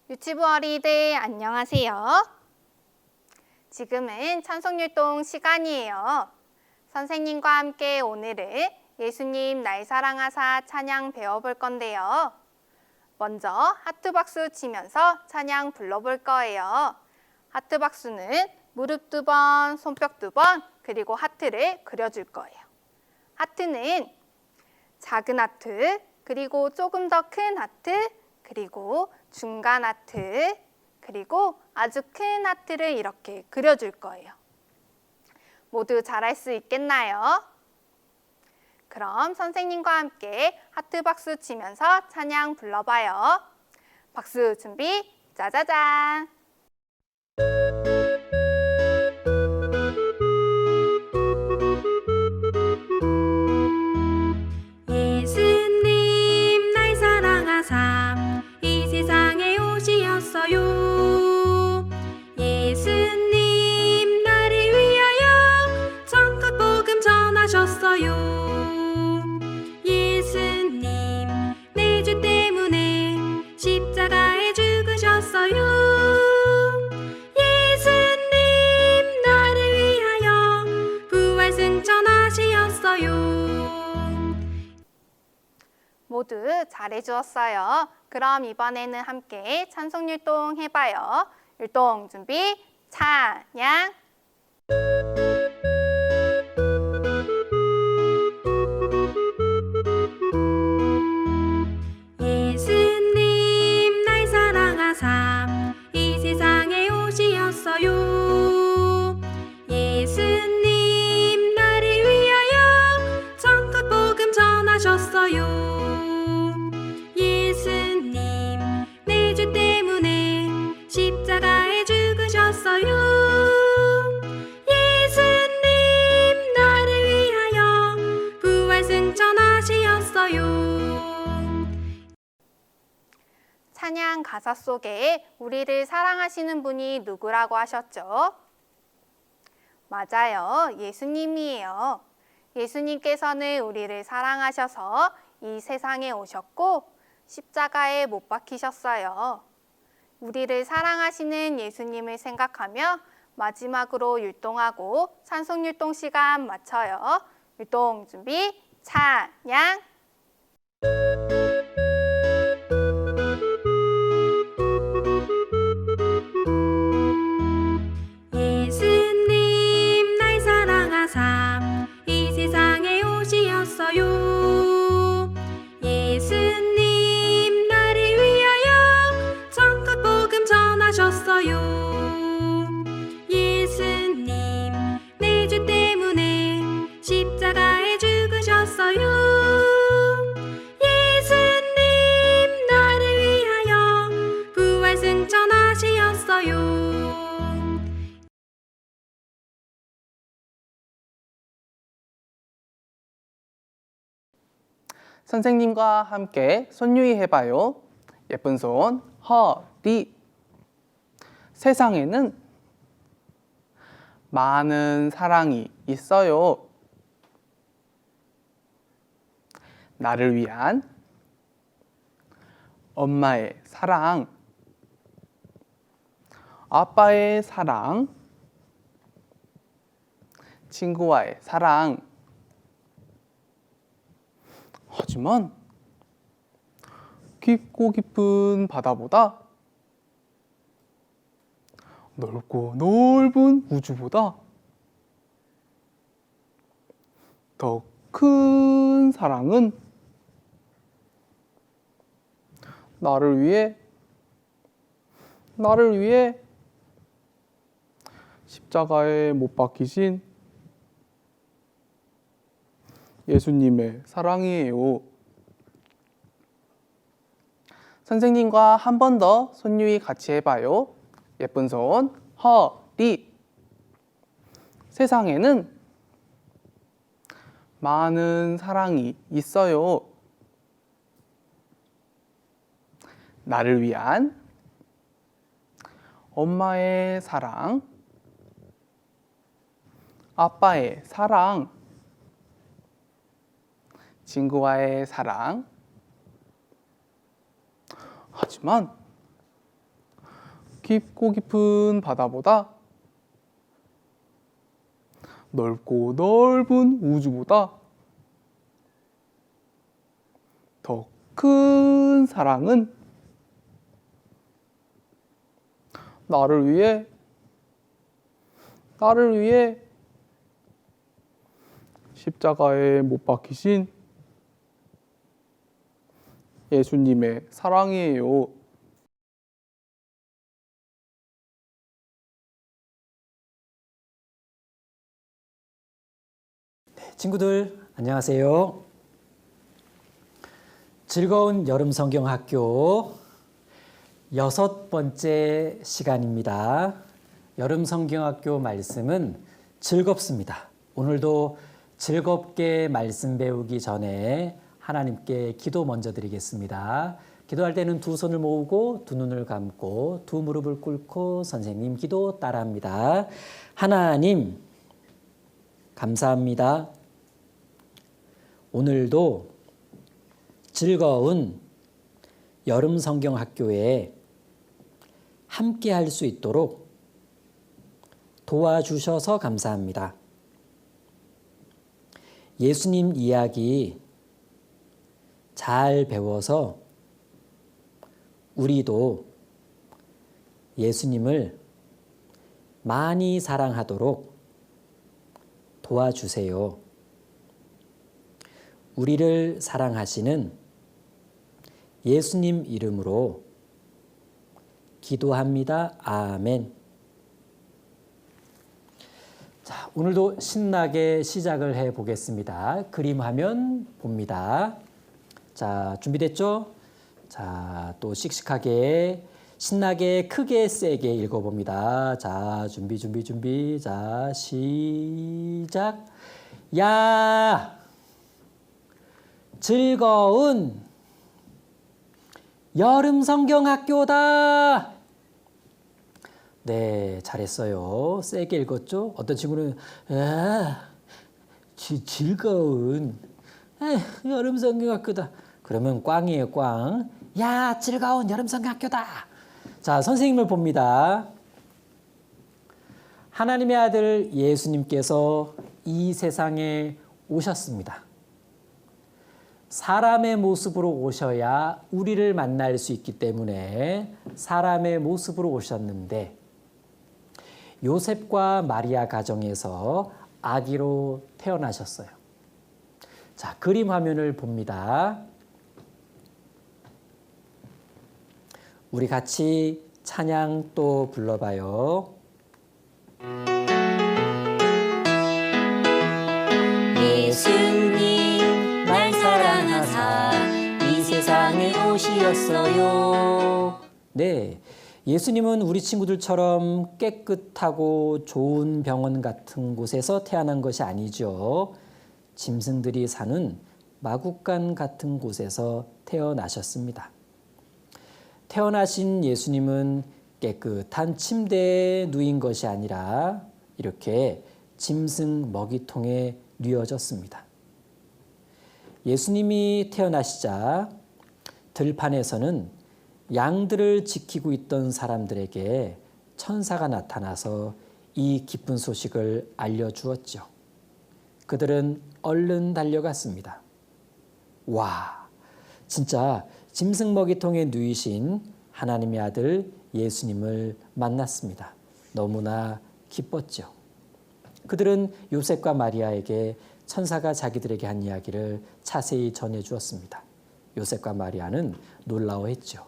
유치부 어린이들 안녕하세요. 지금은 찬송율동 시간이에요. 선생님과 함께 오늘은 예수님 날 사랑하사 찬양 배워볼 건데요. 먼저 하트 박수 치면서 찬양 불러볼 거예요. 하트 박수는 무릎 2번, 손뼉 2번, 그리고 하트를 그려줄 거예요. 하트는 작은 하트, 그리고 조금 더 큰 하트, 그리고 중간 하트, 그리고 아주 큰 하트를 이렇게 그려줄 거예요. 모두 잘할 수 있겠나요? 그럼 선생님과 함께 하트 박수 치면서 찬양 불러봐요. 박수 준비, 짜자잔! 예수님 날 사랑하사 이 세상에 오시었어요. 예수님 나를 위하여 천국 복음 전하셨어요. 예수님 내 죄 때문에 십자가에 죽으셨어요. 예수님 나를 위하여 부활 승천하시었어요. 모두 잘해주었어요. 그럼 이번에는 함께 찬송율동 해봐요. 율동 준비, 찬양! 예수님 날 사랑하사 이 세상에 오시었어요. 예수님 나를 위하여 천국 복음 전하셨어요. 예수님 내 죄 때문에 십자가에 죽으셨어요. 예수님 나를 위하여 부활 승천하시었어요. 찬양 가사 속에 우리를 사랑하시는 분이 누구라고 하셨죠? 맞아요. 예수님이에요. 예수님께서는 우리를 사랑하셔서 이 세상에 오셨고 십자가에 못 박히셨어요. 우리를 사랑하시는 예수님을 생각하며 마지막으로 율동하고 찬송율동 시간 마쳐요. 율동 준비, 찬양! 예수님 날 사랑하사 이 세상에 오시었어요. 예수님 나를 위하여 천국 복음 전하셨어요. 예수님 내 죄 때문에 십자가에 죽으셨어요. 예수님 나를 위하여 부활 승천하시었어요. 선생님과 함께 손유희 해봐요. 예쁜 손, 허리. 세상에는 많은 사랑이 있어요. 나를 위한 엄마의 사랑, 아빠의 사랑, 친구와의 사랑. 하지만 깊고 깊은 바다보다 넓고 넓은 우주보다 더 큰 사랑은 나를 위해 십자가에 못 박히신 예수님의 사랑이에요. 선생님과 한 번 더 손유희 같이 해봐요. 예쁜 손, 허리. 세상에는 많은 사랑이 있어요. 나를 위한 엄마의 사랑, 아빠의 사랑, 친구와의 사랑. 하지만 깊고 깊은 바다보다 넓고 넓은 우주보다 더 큰 사랑은 나를 위해 십자가에 못 박히신 예수님의 사랑이에요. 친구들 안녕하세요. 즐거운 여름 성경 학교 6번째 시간입니다. 여름 성경 학교 말씀은 즐겁습니다. 오늘도 즐겁게 말씀 배우기 전에 하나님께 기도 먼저 드리겠습니다. 기도할 때는 두 손을 모으고 두 눈을 감고 두 무릎을 꿇고 선생님 기도 따라합니다. 하나님 감사합니다. 오늘도 즐거운 여름 성경 학교에 함께 할 수 있도록 도와주셔서 감사합니다. 예수님 이야기 잘 배워서 우리도 예수님을 많이 사랑하도록 도와주세요. 우리를 사랑하시는 예수님 이름으로 기도합니다. 아멘. 자, 오늘도 신나게 시작을 해 보겠습니다. 그림 화면 봅니다. 자, 준비됐죠? 자, 또 씩씩하게 신나게 크게 세게 읽어봅니다. 자, 준비. 자, 시작. 야, 즐거운 여름 성경 학교다. 네, 잘했어요. 세게 읽었죠? 어떤 친구는 즐거운 여름 성경 학교다. 그러면 꽝이에요, 꽝. 야, 즐거운 여름 성경 학교다. 자, 선생님을 봅니다. 하나님의 아들 예수님께서 이 세상에 오셨습니다. 사람의 모습으로 오셔야 우리를 만날 수 있기 때문에 사람의 모습으로 오셨는데 요셉과 마리아 가정에서 아기로 태어나셨어요. 자, 그림 화면을 봅니다. 우리 같이 찬양 또 불러봐요. 예수님 날 사랑하사 이 세상에 오시었어요. 네, 예수님은 우리 친구들처럼 깨끗하고 좋은 병원 같은 곳에서 태어난 것이 아니죠. 짐승들이 사는 마구간 같은 곳에서 태어나셨습니다. 태어나신 예수님은 깨끗한 침대에 누인 것이 아니라 이렇게 짐승 먹이통에 뉘어졌습니다. 예수님이 태어나시자 들판에서는 양들을 지키고 있던 사람들에게 천사가 나타나서 이 기쁜 소식을 알려주었죠. 그들은 얼른 달려갔습니다. 와, 진짜 짐승 먹이통에 누이신 하나님의 아들 예수님을 만났습니다. 너무나 기뻤죠. 그들은 요셉과 마리아에게 천사가 자기들에게 한 이야기를 자세히 전해 주었습니다. 요셉과 마리아는 놀라워했죠.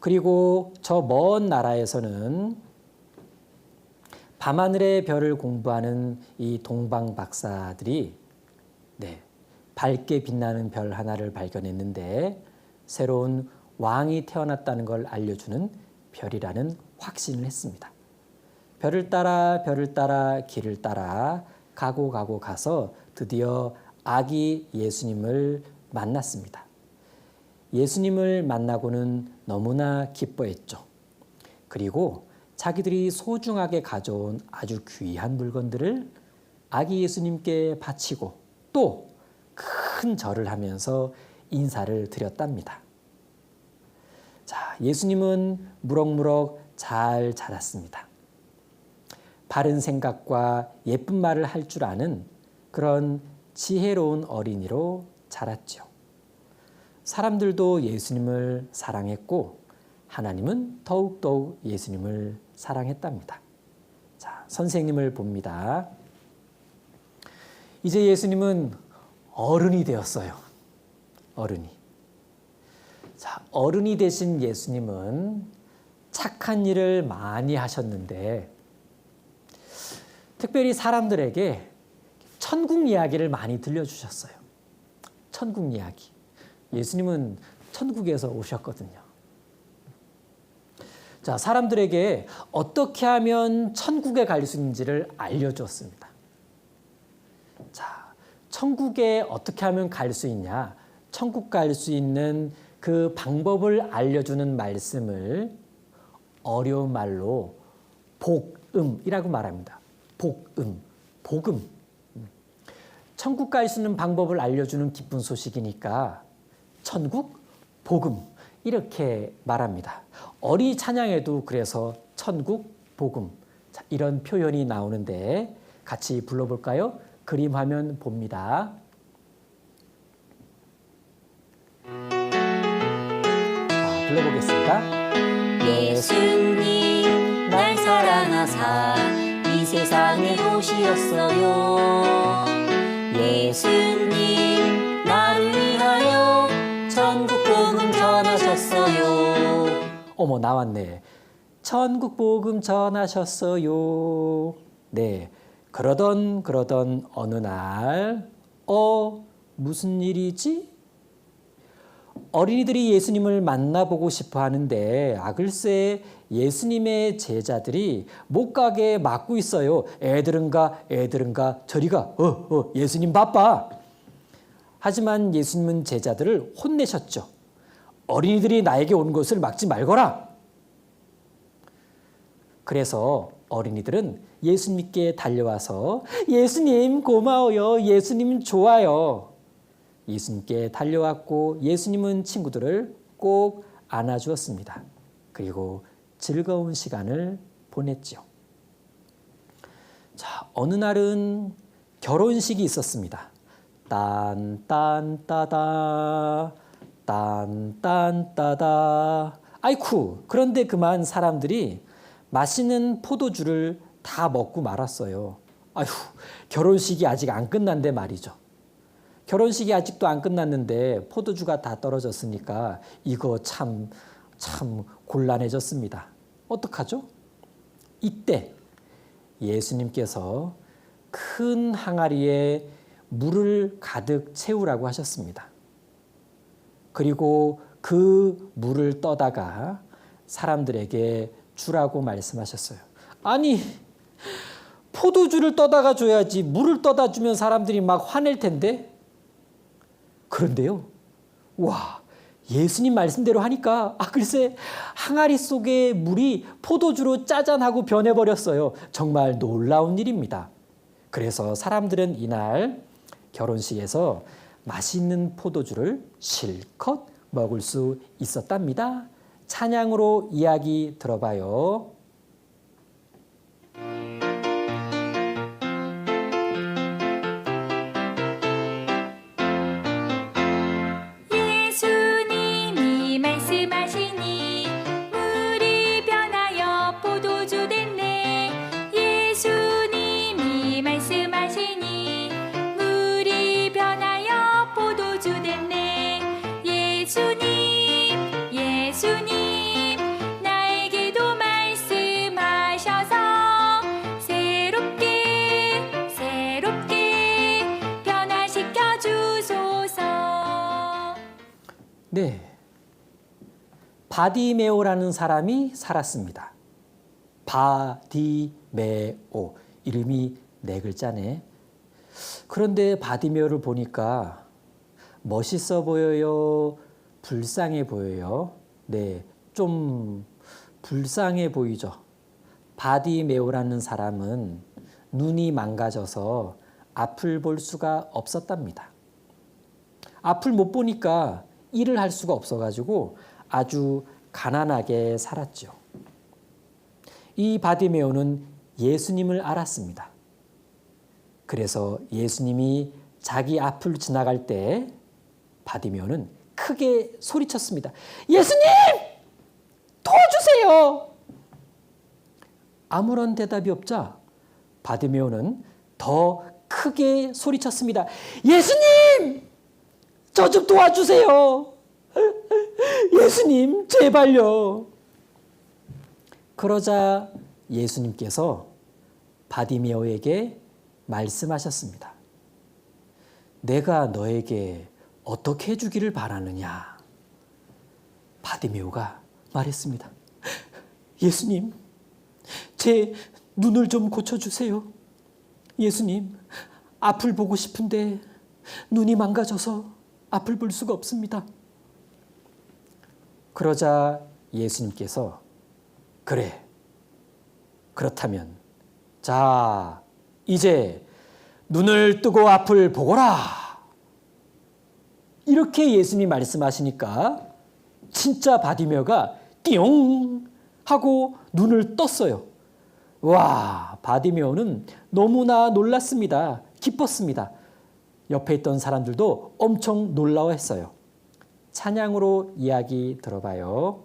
그리고 저 먼 나라에서는 밤하늘의 별을 공부하는 이 동방 박사들이 밝게 빛나는 별 하나를 발견했는데 새로운 왕이 태어났다는 걸 알려주는 별이라는 확신을 했습니다. 별을 따라 길을 따라 가서 드디어 아기 예수님을 만났습니다. 예수님을 만나고는 너무나 기뻐했죠. 그리고 자기들이 소중하게 가져온 아주 귀한 물건들을 아기 예수님께 바치고 또 큰 절을 하면서 인사를 드렸답니다. 자, 예수님은 무럭무럭 잘 자랐습니다. 바른 생각과 예쁜 말을 할 줄 아는 그런 지혜로운 어린이로 자랐죠. 사람들도 예수님을 사랑했고 하나님은 더욱더욱 예수님을 사랑했답니다. 자, 선생님을 봅니다. 이제 예수님은 어른이 되었어요. 어른이. 자, 어른이 되신 예수님은 착한 일을 많이 하셨는데 특별히 사람들에게 천국 이야기를 많이 들려주셨어요. 천국 이야기. 예수님은 천국에서 오셨거든요. 자, 사람들에게 어떻게 하면 천국에 갈 수 있는지를 알려주었습니다. 자, 천국에 어떻게 하면 갈 수 있냐? 천국 갈 수 있는 그 방법을 알려주는 말씀을 어려운 말로 복음이라고 말합니다. 복음. 천국 갈 수 있는 방법을 알려주는 기쁜 소식이니까 천국, 복음 이렇게 말합니다. 어린이 찬양에도 그래서 천국, 복음 자, 이런 표현이 나오는데 같이 불러볼까요? 그림 화면 봅니다. 자, 불러보겠습니다. 예수님 날 사랑하사 이 세상에 오시었어요. 예수님 나를 위하여 천국 복음 전하셨어요. 어머, 나왔네. 천국 복음 전하셨어요. 네, 그러던 어느 날 무슨 일이지? 어린이들이 예수님을 만나보고 싶어 하는데 글쎄 예수님의 제자들이 못 가게 막고 있어요. 애들은 가 저리 가. 예수님 바빠. 하지만 예수님은 제자들을 혼내셨죠. 어린이들이 나에게 오는 것을 막지 말거라. 그래서 어린이들은 예수님께 달려와서 예수님 고마워요. 예수님 좋아요. 예수님께 달려왔고 예수님은 친구들을 꼭 안아주었습니다. 그리고 즐거운 시간을 보냈죠. 자, 어느 날은 결혼식이 있었습니다. 딴딴따다 딴딴따다. 아이쿠, 그런데 그만 사람들이 맛있는 포도주를 다 먹고 말았어요. 아휴, 결혼식이 아직 안 끝난데 말이죠. 결혼식이 아직도 안 끝났는데 포도주가 다 떨어졌으니까 이거 참 곤란해졌습니다. 어떡하죠? 이때 예수님께서 큰 항아리에 물을 가득 채우라고 하셨습니다. 그리고 그 물을 떠다가 사람들에게 주라고 말씀하셨어요. 아니, 포도주를 떠다가 줘야지 물을 떠다 주면 사람들이 막 화낼 텐데. 그런데요, 와, 예수님 말씀대로 하니까 글쎄 항아리 속의 물이 포도주로 짜잔하고 변해버렸어요. 정말 놀라운 일입니다. 그래서 사람들은 이날 결혼식에서 맛있는 포도주를 실컷 먹을 수 있었답니다. 찬양으로 이야기 들어봐요. 예수님이 말씀하시니 물이 변하여 포도주 됐네. 예수님이 말씀하시니 물이 변하여 포도주 됐네. 예수님 나에게도 말씀하셔서 새롭게 변화시켜 주소서. 네, 바디메오라는 사람이 살았습니다. 바디메오, 이름이 네 글자네. 그런데 바디메오를 보니까 멋있어 보여요? 불쌍해 보여요? 네, 좀 불쌍해 보이죠. 바디메오라는 사람은 눈이 망가져서 앞을 볼 수가 없었답니다. 앞을 못 보니까 일을 할 수가 없어가지고 아주 가난하게 살았죠. 이 바디메오는 예수님을 알았습니다. 그래서 예수님이 자기 앞을 지나갈 때 바디메오는 크게 소리쳤습니다. 예수님! 도와주세요! 아무런 대답이 없자 바디메오는 더 크게 소리쳤습니다. 예수님! 저 좀 도와주세요! 예수님, 제발요! 그러자 예수님께서 바디메오에게 말씀하셨습니다. 내가 너에게 어떻게 해주기를 바라느냐? 바디메오가 말했습니다. 예수님, 제 눈을 좀 고쳐주세요. 예수님, 앞을 보고 싶은데 눈이 망가져서 앞을 볼 수가 없습니다. 그러자 예수님께서 그래, 그렇다면 자, 이제 눈을 뜨고 앞을 보거라. 이렇게 예수님이 말씀하시니까 진짜 바디메오가 띠용 하고 눈을 떴어요. 와, 바디메오는 너무나 놀랐습니다. 기뻤습니다. 옆에 있던 사람들도 엄청 놀라워했어요. 찬양으로 이야기 들어봐요.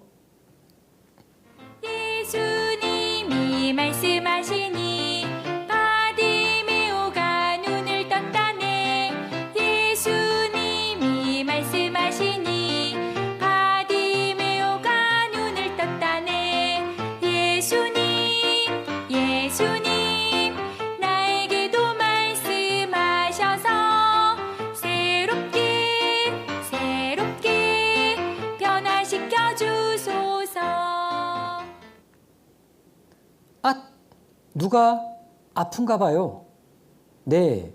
예수님이 말씀하시니 바디메오가 눈을 떴다네. 예수님이 말씀하시니 바디메오가 눈을 떴다네. 예수님 나에게도 말씀하셔서 새롭게 변화시켜 주소서. 누가 아픈가 봐요. 네,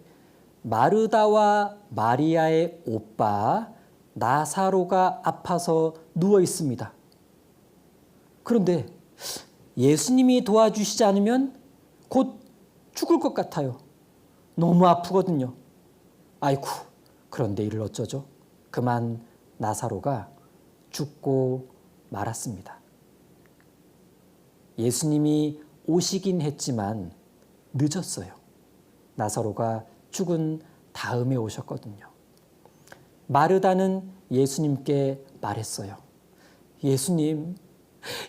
마르다와 마리아의 오빠 나사로가 아파서 누워 있습니다. 그런데 예수님이 도와주시지 않으면 곧 죽을 것 같아요. 너무 아프거든요. 아이쿠, 그런데 이를 어쩌죠? 그만 나사로가 죽고 말았습니다. 예수님이 오시긴 했지만 늦었어요. 나사로가 죽은 다음에 오셨거든요. 마르다는 예수님께 말했어요.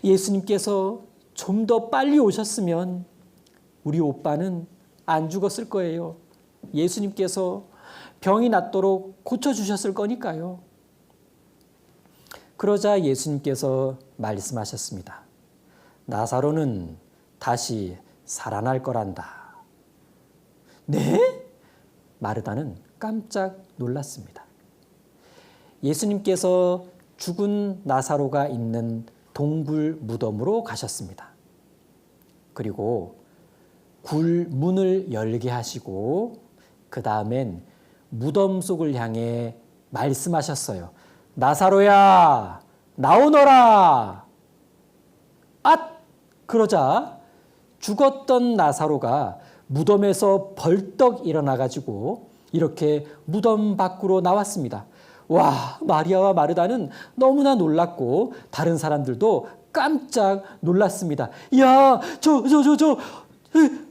예수님께서 좀 더 빨리 오셨으면 우리 오빠는 안 죽었을 거예요. 예수님께서 병이 낫도록 고쳐주셨을 거니까요. 그러자 예수님께서 말씀하셨습니다. 나사로는 다시 살아날 거란다. 네? 마르다는 깜짝 놀랐습니다. 예수님께서 죽은 나사로가 있는 동굴 무덤으로 가셨습니다. 그리고 굴 문을 열게 하시고 그 다음엔 무덤 속을 향해 말씀하셨어요. 나사로야, 나오너라. 그러자 죽었던 나사로가 무덤에서 벌떡 일어나가지고 이렇게 무덤 밖으로 나왔습니다. 와, 마리아와 마르다는 너무나 놀랐고 다른 사람들도 깜짝 놀랐습니다. 야, 저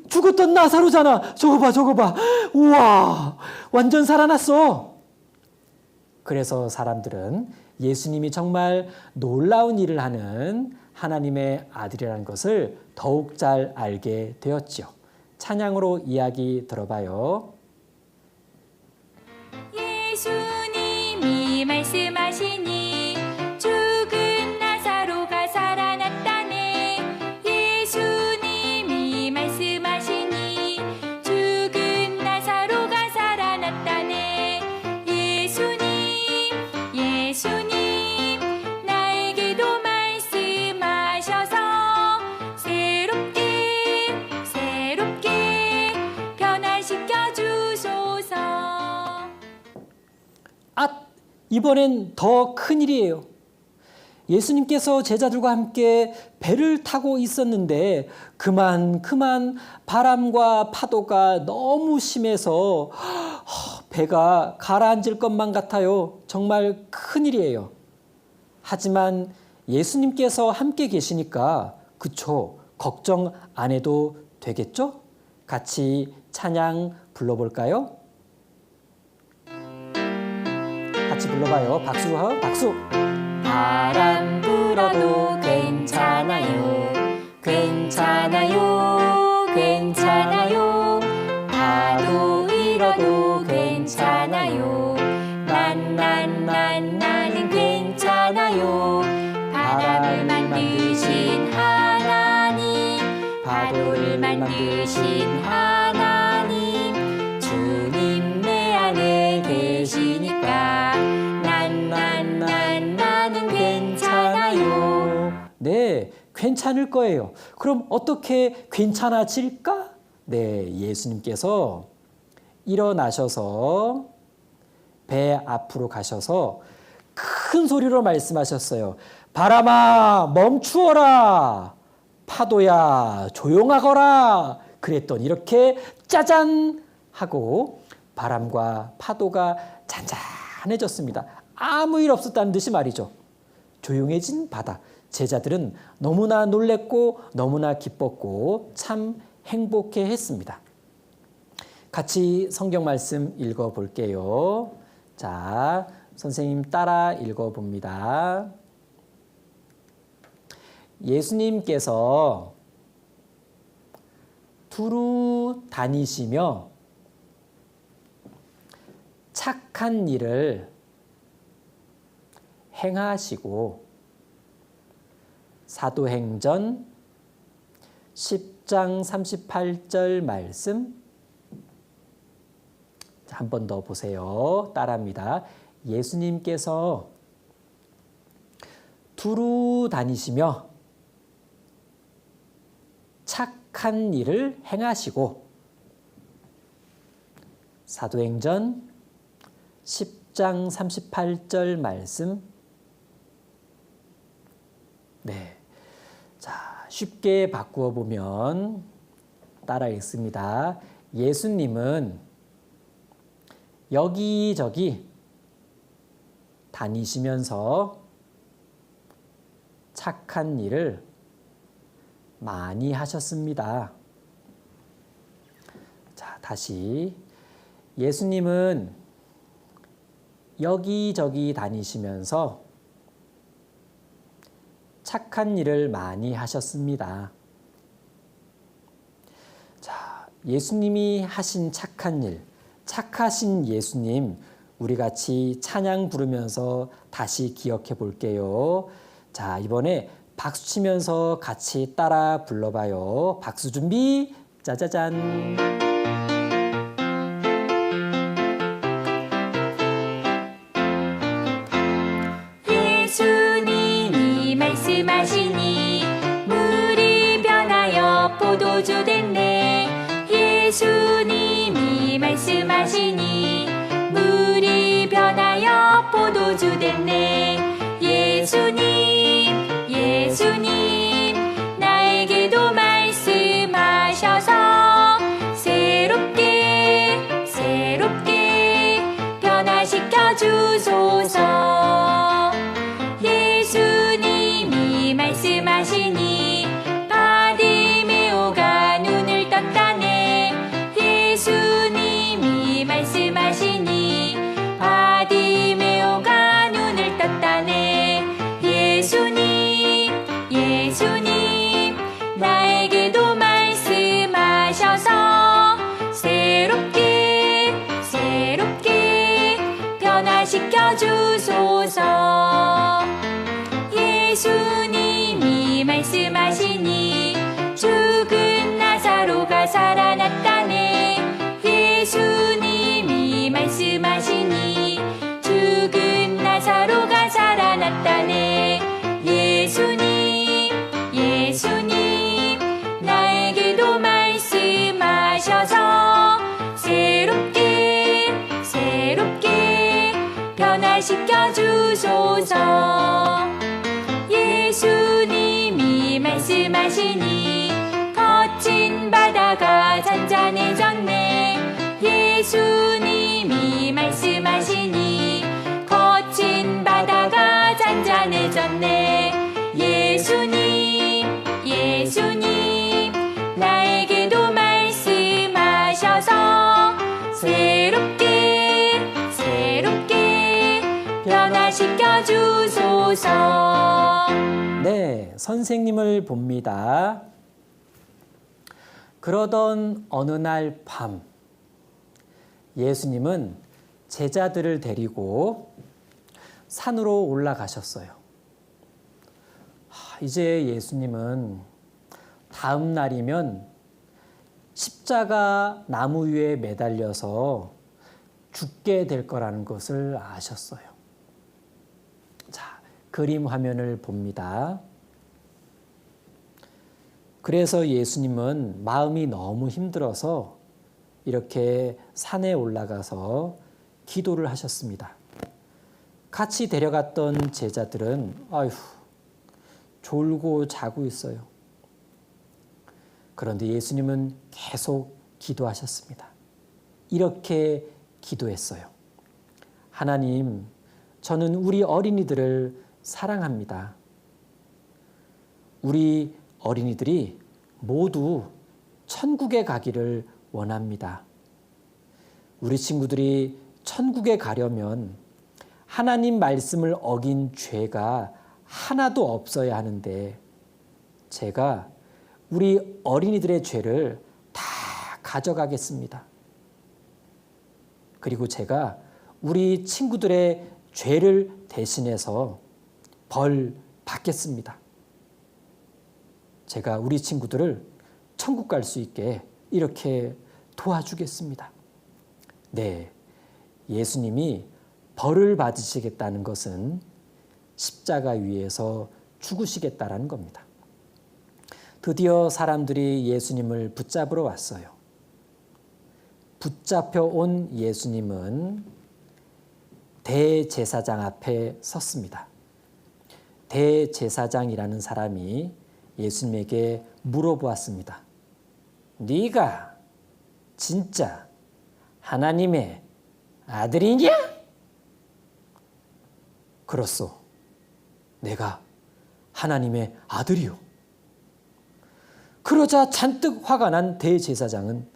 죽었던 나사로잖아. 저거 봐. 우와, 완전 살아났어. 그래서 사람들은 예수님이 정말 놀라운 일을 하는 하나님의 아들이라는 것을 더욱 잘 알게 되었지요. 찬양으로 이야기 들어봐요. 예수님이 말씀하시니 죽은 나사로가 살아났다네. 예수님이 말씀하시니 죽은 나사로가 살아났다네. 예수님 나에게도 말씀하셔서 새롭게 변화시켜 주소서. 이번엔 더 큰일이에요. 예수님께서 제자들과 함께 배를 타고 있었는데 그만 바람과 파도가 너무 심해서 배가 가라앉을 것만 같아요. 정말 큰일이에요. 하지만 예수님께서 함께 계시니까 그쵸? 걱정 안 해도 되겠죠? 같이 찬양 불러볼까요? 같이 불러봐요. 박수, 박수. 바람 불어도 괜찮아요. 괜찮아요. 괜찮아요. 파도 일어도 괜찮아요. 나는 괜찮아요. 바람을 만드신 하나님, 파도를 만드신 하나님, 주님 내 안에 계시니까 나는 괜찮아요. 네, 괜찮을 거예요. 그럼 어떻게 괜찮아질까? 네, 예수님께서 일어나셔서 배 앞으로 가셔서 큰 소리로 말씀하셨어요. 바람아, 멈추어라. 파도야, 조용하거라. 그랬더니 이렇게 짜잔 하고 바람과 파도가 잔잔해졌습니다. 아무 일 없었다는 듯이 말이죠. 조용해진 바다. 제자들은 너무나 놀랬고 너무나 기뻤고 참 행복해 했습니다. 같이 성경 말씀 읽어볼게요. 자, 선생님 따라 읽어봅니다. 예수님께서 두루 다니시며 착한 일을 행하시고 사도행전 10장 38절 말씀 한 번 더 보세요. 따라합니다. 예수님께서 두루 다니시며 착한 일을 행하시고 사도행전 10장 38절 말씀. 네. 자, 쉽게 바꾸어 보면 따라 읽습니다. 예수님은 여기저기 다니시면서 착한 일을 많이 하셨습니다. 자, 다시. 예수님은 여기저기 다니시면서 착한 일을 많이 하셨습니다. 자, 예수님이 하신 착한 일, 착하신 예수님, 우리 같이 찬양 부르면서 다시 기억해 볼게요. 자, 이번에 박수 치면서 같이 따라 불러봐요. 박수 준비, 짜자잔. 예수님이 말씀하시니 물이 변하여 포도주 됐네. 예수님이 말씀하시니 물이 변하여 포도주 됐네. 예수님 나에게도 말씀하셔서 새롭게 변화시켜 주소서. 예수님이 말씀하시니 바디메오가 눈을 떴다네. 예수님이 말씀하시니 바디메오가 눈을 떴다네. 예수님 나에게도 말씀하셔서 새롭게 변화시켜 주소서. 예수님이 말씀하시니 죽은 나사로가 살아났다네. 예수님이 말씀하시니 죽은 나사로가 살아났다네. 예수님 나에게도 말씀하셔서 새롭게 변화시켜 주소서. 예수님이 말씀하시니 거친 바다가 잔잔해졌네. 예수님이 말씀하시니 거친 바다가 잔잔해졌네. 지켜주소서. 네, 선생님을 봅니다. 그러던 어느 날 밤, 예수님은 제자들을 데리고 산으로 올라가셨어요. 이제 예수님은 다음 날이면 십자가 나무 위에 매달려서 죽게 될 거라는 것을 아셨어요. 자, 그림 화면을 봅니다. 그래서 예수님은 마음이 너무 힘들어서 이렇게 산에 올라가서 기도를 하셨습니다. 같이 데려갔던 제자들은 아휴, 졸고 자고 있어요. 그런데 예수님은 계속 기도하셨습니다. 이렇게 기도했어요. 하나님, 저는 우리 어린이들을 사랑합니다. 우리 어린이들이 모두 천국에 가기를 원합니다. 우리 친구들이 천국에 가려면 하나님 말씀을 어긴 죄가 하나도 없어야 하는데 제가 우리 어린이들의 죄를 다 가져가겠습니다. 그리고 제가 우리 친구들의 죄를 대신해서 벌 받겠습니다. 제가 우리 친구들을 천국 갈 수 있게 이렇게 도와주겠습니다. 네, 예수님이 벌을 받으시겠다는 것은 십자가 위에서 죽으시겠다라는 겁니다. 드디어 사람들이 예수님을 붙잡으러 왔어요. 붙잡혀 온 예수님은 대제사장 앞에 섰습니다. 대제사장이라는 사람이 예수님에게 물어보았습니다. 네가 진짜 하나님의 아들이냐? 그렇소. 내가 하나님의 아들이요. 그러자 잔뜩 화가 난 대제사장은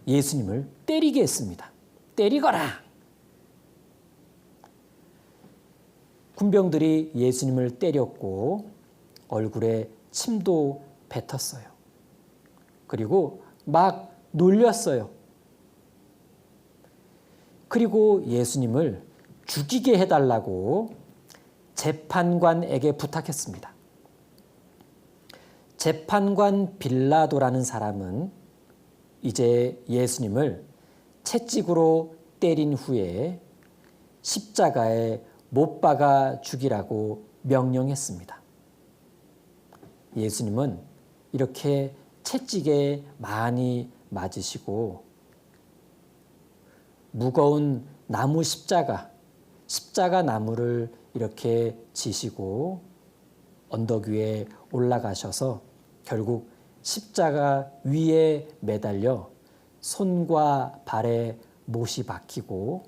예수님을 때리게 했습니다. 때리거라. 군병들이 예수님을 때렸고 얼굴에 침도 뱉었어요. 그리고 막 놀렸어요. 그리고 예수님을 죽이게 해달라고 재판관에게 부탁했습니다. 재판관 빌라도라는 사람은 이제 예수님을 채찍으로 때린 후에 십자가에 못 박아 죽이라고 명령했습니다. 예수님은 이렇게 채찍에 많이 맞으시고 무거운 나무 십자가 나무를 이렇게 지시고 언덕 위에 올라가셔서 결국 십자가 위에 매달려 손과 발에 못이 박히고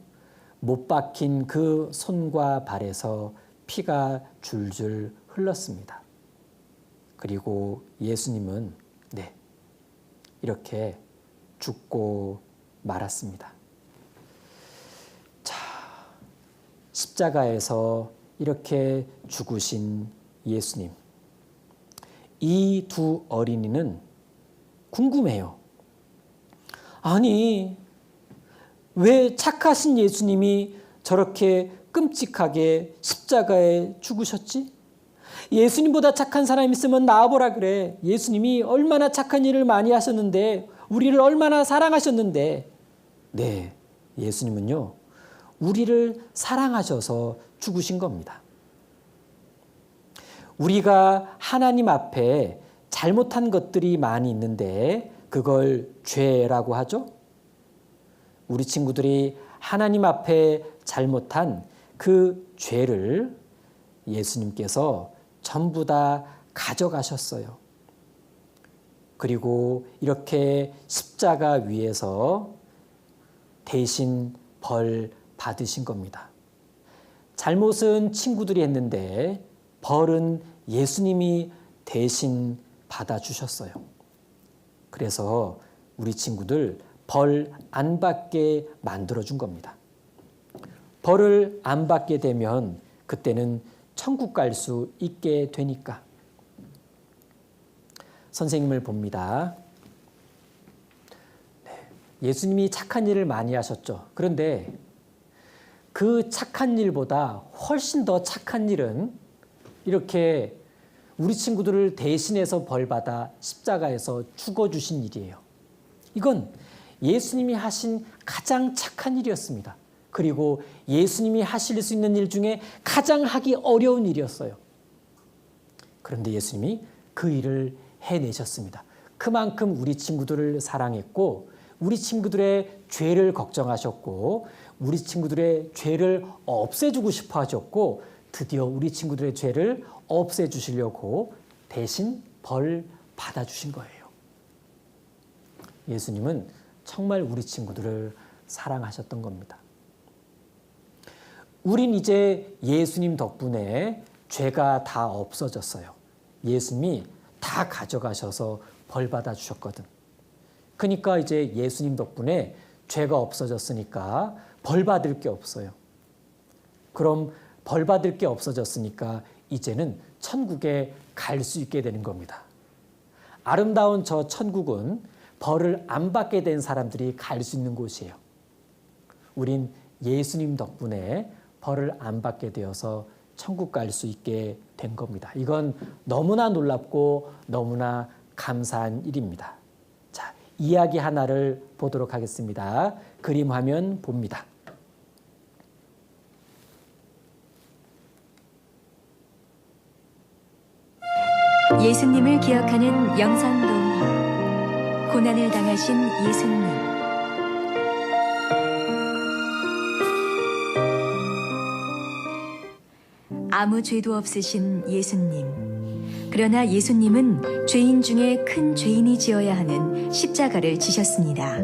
못 박힌 그 손과 발에서 피가 줄줄 흘렀습니다. 그리고 예수님은 이렇게 죽고 말았습니다. 자, 십자가에서 이렇게 죽으신 예수님. 이 두 어린이는 궁금해요. 아니, 왜 착하신 예수님이 저렇게 끔찍하게 십자가에 죽으셨지? 예수님보다 착한 사람 있으면 나와보라 그래. 예수님이 얼마나 착한 일을 많이 하셨는데, 우리를 얼마나 사랑하셨는데. 네, 예수님은요, 우리를 사랑하셔서 죽으신 겁니다. 우리가 하나님 앞에 잘못한 것들이 많이 있는데 그걸 죄라고 하죠. 우리 친구들이 하나님 앞에 잘못한 그 죄를 예수님께서 전부 다 가져가셨어요. 그리고 이렇게 십자가 위에서 대신 벌 받으신 겁니다. 잘못은 친구들이 했는데 벌은 예수님이 대신 받아주셨어요. 그래서 우리 친구들 벌 안 받게 만들어준 겁니다. 벌을 안 받게 되면 그때는 천국 갈 수 있게 되니까. 선생님을 봅니다. 예수님이 착한 일을 많이 하셨죠. 그런데 그 착한 일보다 훨씬 더 착한 일은 이렇게 우리 친구들을 대신해서 벌받아 십자가에서 죽어주신 일이에요. 이건 예수님이 하신 가장 착한 일이었습니다. 그리고 예수님이 하실 수 있는 일 중에 가장 하기 어려운 일이었어요. 그런데 예수님이 그 일을 해내셨습니다. 그만큼 우리 친구들을 사랑했고 우리 친구들의 죄를 걱정하셨고 우리 친구들의 죄를 없애주고 싶어 하셨고 드디어 우리 친구들의 죄를 없애주시려고 대신 벌 받아주신 거예요. 예수님은 정말 우리 친구들을 사랑하셨던 겁니다. 우린 이제 예수님 덕분에 죄가 다 없어졌어요. 예수님이 다 가져가셔서 벌 받아주셨거든. 그러니까 이제 예수님 덕분에 죄가 없어졌으니까 벌 받을 게 없어요. 그럼 벌 받을 게 없어졌으니까 이제는 천국에 갈 수 있게 되는 겁니다. 아름다운 저 천국은 벌을 안 받게 된 사람들이 갈 수 있는 곳이에요. 우린 예수님 덕분에 벌을 안 받게 되어서 천국 갈 수 있게 된 겁니다. 이건 너무나 놀랍고 너무나 감사한 일입니다. 자, 이야기 하나를 보도록 하겠습니다. 그림 화면 봅니다. 예수님을 기억하는 영상동화. 고난을 당하신 예수님. 아무 죄도 없으신 예수님. 그러나 예수님은 죄인 중에 큰 죄인이 지어야 하는 십자가를 지셨습니다.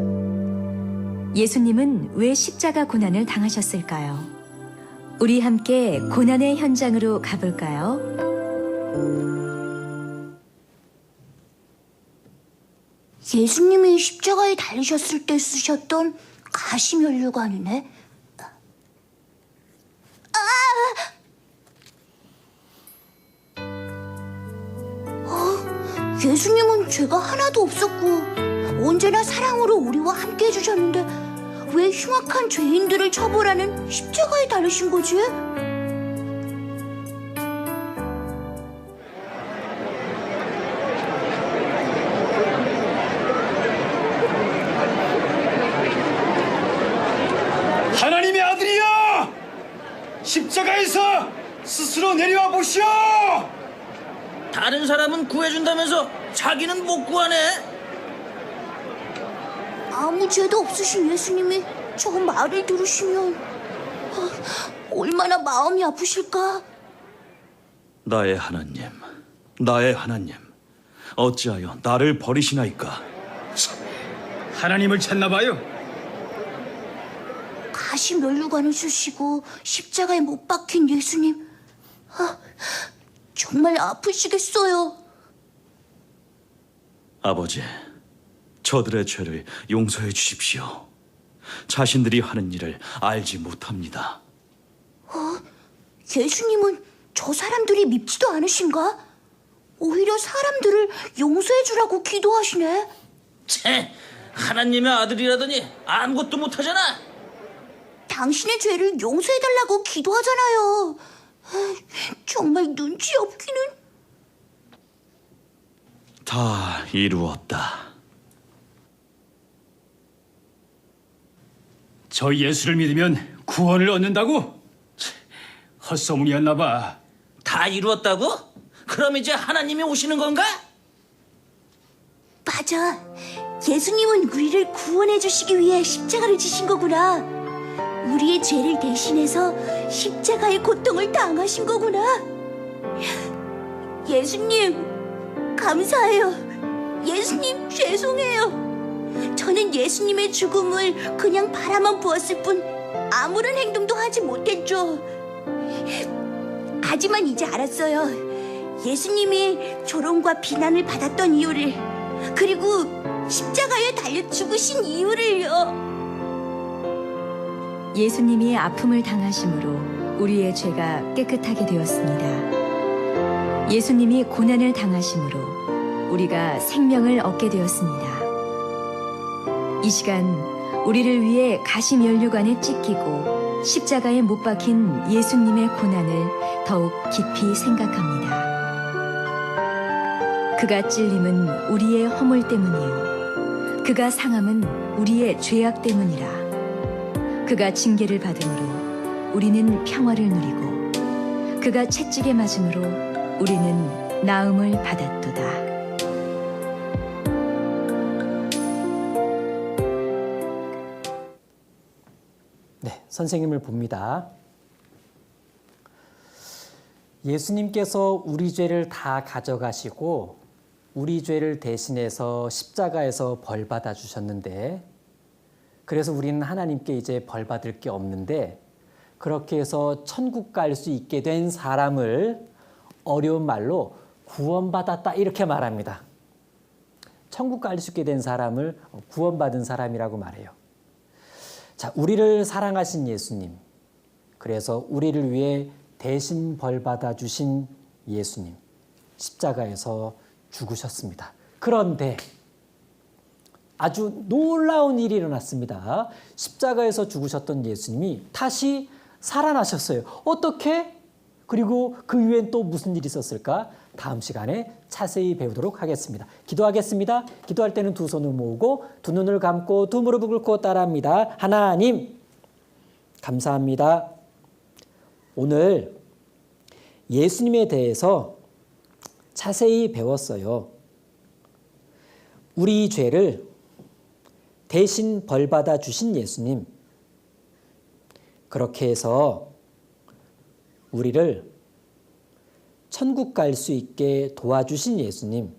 예수님은 왜 십자가 고난을 당하셨을까요? 우리 함께 고난의 현장으로 가볼까요? 예수님이 십자가에 달리셨을 때 쓰셨던 가시면류관이네. 예수님은 죄가 하나도 없었고 언제나 사랑으로 우리와 함께 해주셨는데 왜 흉악한 죄인들을 처벌하는 십자가에 달리신 거지? 하나님의 아들이여! 십자가에서 스스로 내려와 보시오! 다른 사람은 구해준다면서 자기는 못 구하네. 아무 죄도 없으신 예수님이 저 말을 들으시면 얼마나 마음이 아프실까? 나의 하나님, 나의 하나님, 어찌하여 나를 버리시나이까? 하나님을 찾나봐요. 가시면류관을 쓰시고 십자가에 못 박힌 예수님, 정말 아프시겠어요. 아버지, 저들의 죄를 용서해 주십시오. 자신들이 하는 일을 알지 못합니다. 예수님은 저 사람들이 밉지도 않으신가? 오히려 사람들을 용서해 주라고 기도하시네. 채, 하나님의 아들이라더니 아무것도 못하잖아. 당신의 죄를 용서해달라고 기도하잖아요. 정말 눈치 없기는. 다 이루었다. 저 예수를 믿으면 구원을 얻는다고? 헛소문이었나 봐. 다 이루었다고? 그럼 이제 하나님이 오시는 건가? 맞아. 예수님은 우리를 구원해 주시기 위해 십자가를 지신 거구나. 우리의 죄를 대신해서 십자가의 고통을 당하신 거구나. 예수님, 감사해요. 예수님, 죄송해요. 저는 예수님의 죽음을 그냥 바라만 보았을 뿐 아무런 행동도 하지 못했죠. 하지만 이제 알았어요. 예수님이 조롱과 비난을 받았던 이유를, 그리고 십자가에 달려 죽으신 이유를요. 예수님이 아픔을 당하심으로 우리의 죄가 깨끗하게 되었습니다. 예수님이 고난을 당하심으로 우리가 생명을 얻게 되었습니다. 이 시간 우리를 위해 가시 면류관에 찢기고 십자가에 못 박힌 예수님의 고난을 더욱 깊이 생각합니다. 그가 찔림은 우리의 허물 때문이요 그가 상함은 우리의 죄악 때문이라. 그가 징계를 받음으로 우리는 평화를 누리고 그가 채찍에 맞음으로 우리는 나음을 받았도다. 네, 선생님을 봅니다. 예수님께서 우리 죄를 다 가져가시고 우리 죄를 대신해서 십자가에서 벌 받아 주셨는데, 그래서 우리는 하나님께 이제 벌 받을 게 없는데, 그렇게 해서 천국 갈 수 있게 된 사람을 어려운 말로 구원받았다 이렇게 말합니다. 천국 갈 수 있게 된 사람을 구원받은 사람이라고 말해요. 자, 우리를 사랑하신 예수님, 그래서 우리를 위해 대신 벌 받아 주신 예수님, 십자가에서 죽으셨습니다. 그런데 아주 놀라운 일이 일어났습니다. 십자가에서 죽으셨던 예수님이 다시 살아나셨어요. 어떻게? 그리고 그 이후엔 또 무슨 일이 있었을까? 다음 시간에 자세히 배우도록 하겠습니다. 기도하겠습니다. 기도할 때는 두 손을 모으고 두 눈을 감고 두 무릎을 꿇고 따라합니다. 하나님, 감사합니다. 오늘 예수님에 대해서 자세히 배웠어요. 우리 죄를 대신 벌받아 주신 예수님, 그렇게 해서 우리를 천국 갈 수 있게 도와주신 예수님,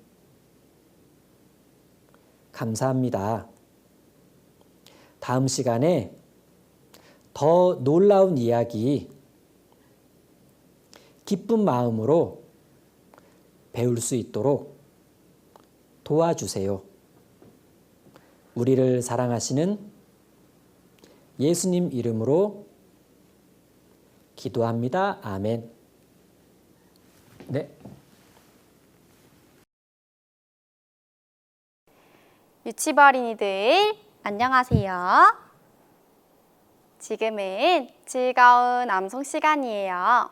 감사합니다. 다음 시간에 더 놀라운 이야기, 기쁜 마음으로 배울 수 있도록 도와주세요. 우리를 사랑하시는 예수님 이름으로 기도합니다. 아멘. 네. 유치부 어린이들 안녕하세요. 지금은 즐거운 암송 시간이에요.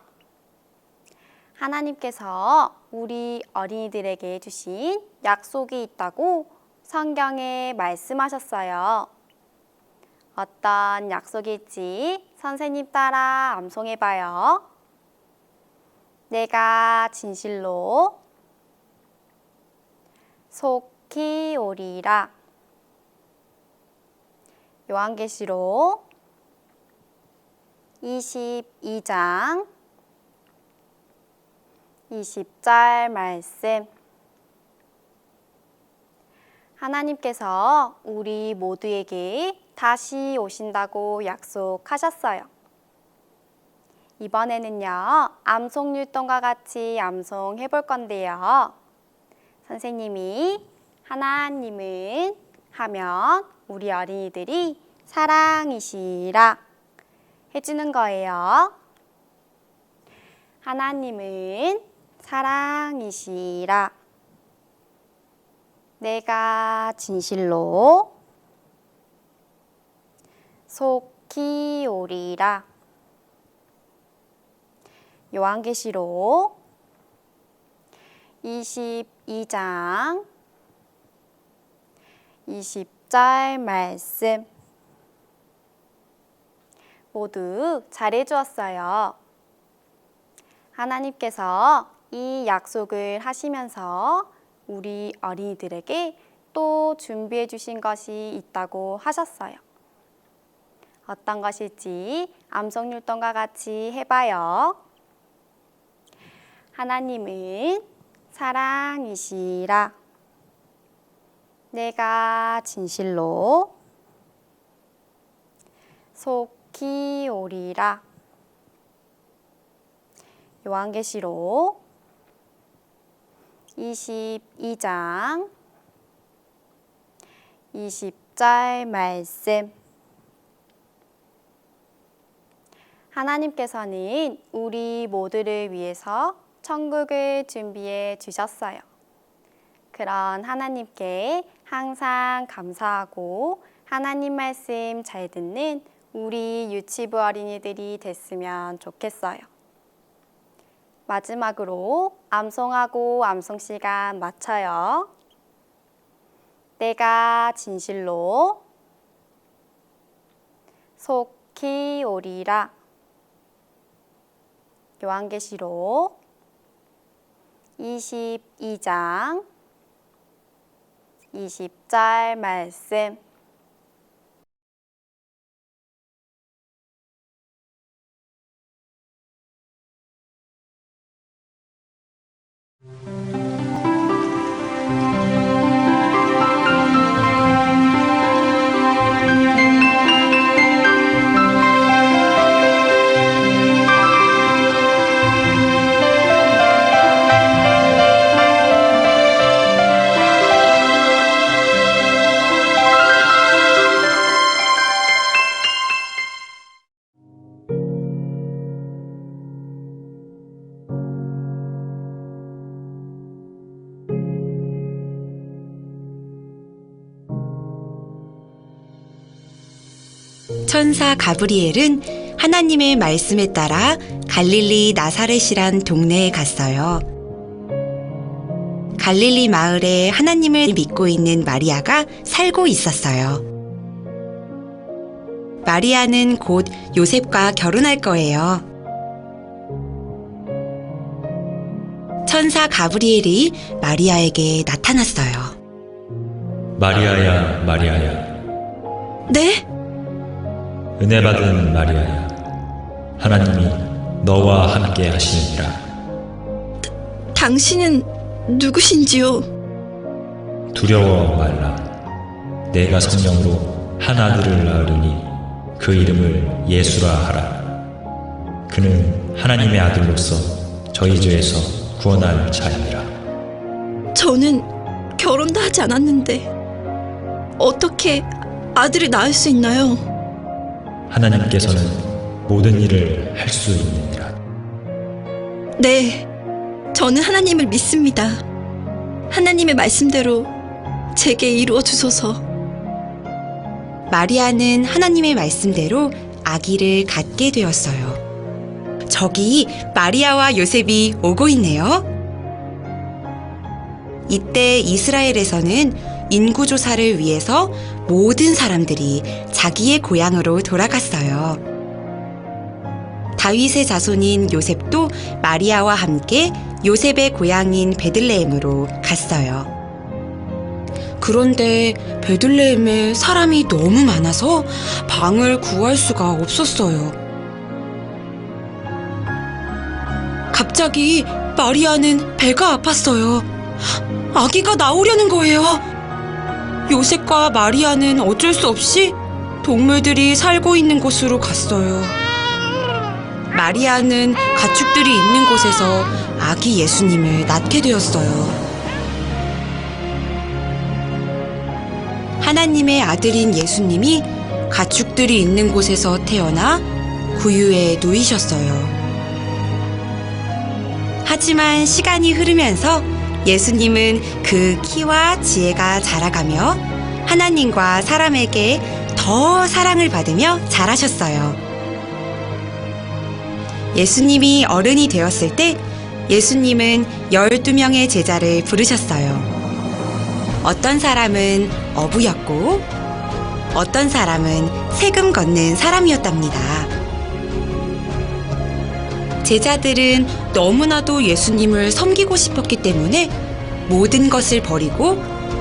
하나님께서 우리 어린이들에게 주신 약속이 있다고 성경에 말씀하셨어요. 어떤 약속일지 선생님 따라 암송해봐요. 내가 진실로 속히 오리라. 요한계시록 22장 20절 말씀. 하나님께서 우리 모두에게 다시 오신다고 약속하셨어요. 이번에는요, 암송 율동과 같이 암송해 볼 건데요. 선생님이 하나님은 하면 우리 어린이들이 사랑이시라 해주는 거예요. 하나님은 사랑이시라. 내가 진실로 속히 오리라. 요한계시록 22장 20절 말씀. 모두 잘해 주었어요. 하나님께서 이 약속을 하시면서 우리 어린이들에게 또 준비해 주신 것이 있다고 하셨어요. 어떤 것일지 암송 율동과 같이 해봐요. 하나님은 사랑이시라. 내가 진실로 속히 오리라. 요한계시록 22장 20절 말씀. 하나님께서는 우리 모두를 위해서 천국을 준비해 주셨어요. 그런 하나님께 항상 감사하고 하나님 말씀 잘 듣는 우리 유치부 어린이들이 됐으면 좋겠어요. 마지막으로 암송하고 암송 시간 마쳐요. 내가 진실로 속히 오리라. 요한계시록 22장 20절 말씀. 천사 가브리엘은 하나님의 말씀에 따라 갈릴리 나사렛이란 동네에 갔어요. 갈릴리 마을에 하나님을 믿고 있는 마리아가 살고 있었어요. 마리아는 곧 요셉과 결혼할 거예요. 천사 가브리엘이 마리아에게 나타났어요. 마리아야, 마리아야. 네? 은혜 받은 마리아야. 하나님이 너와 함께 하시느니라. 당신은 누구신지요? 두려워 말라. 내가 성령으로 한 아들을 낳으리니 그 이름을 예수라 하라. 그는 하나님의 아들로서 저희 죄에서 구원할 자이니라. 저는 결혼도 하지 않았는데 어떻게 아들을 낳을 수 있나요? 하나님께서는 모든 일을 할 수 있느니라. 네, 저는 하나님을 믿습니다. 하나님의 말씀대로 제게 이루어 주소서. 마리아는 하나님의 말씀대로 아기를 갖게 되었어요. 저기 마리아와 요셉이 오고 있네요. 이때 이스라엘에서는 인구조사를 위해서 모든 사람들이 자기의 고향으로 돌아갔어요. 다윗의 자손인 요셉도 마리아와 함께 요셉의 고향인 베들레헴으로 갔어요. 그런데 베들레헴에 사람이 너무 많아서 방을 구할 수가 없었어요. 갑자기 마리아는 배가 아팠어요. 아기가 나오려는 거예요. 요셉과 마리아는 어쩔 수 없이 동물들이 살고 있는 곳으로 갔어요. 마리아는 가축들이 있는 곳에서 아기 예수님을 낳게 되었어요. 하나님의 아들인 예수님이 가축들이 있는 곳에서 태어나 구유에 누이셨어요. 하지만 시간이 흐르면서 예수님은 그 키와 지혜가 자라가며 하나님과 사람에게 더 사랑을 받으며 자라셨어요. 예수님이 어른이 되었을 때 예수님은 12명의 제자를 부르셨어요. 어떤 사람은 어부였고 어떤 사람은 세금 걷는 사람이었답니다. 제자들은 너무나도 예수님을 섬기고 싶었기 때문에 모든 것을 버리고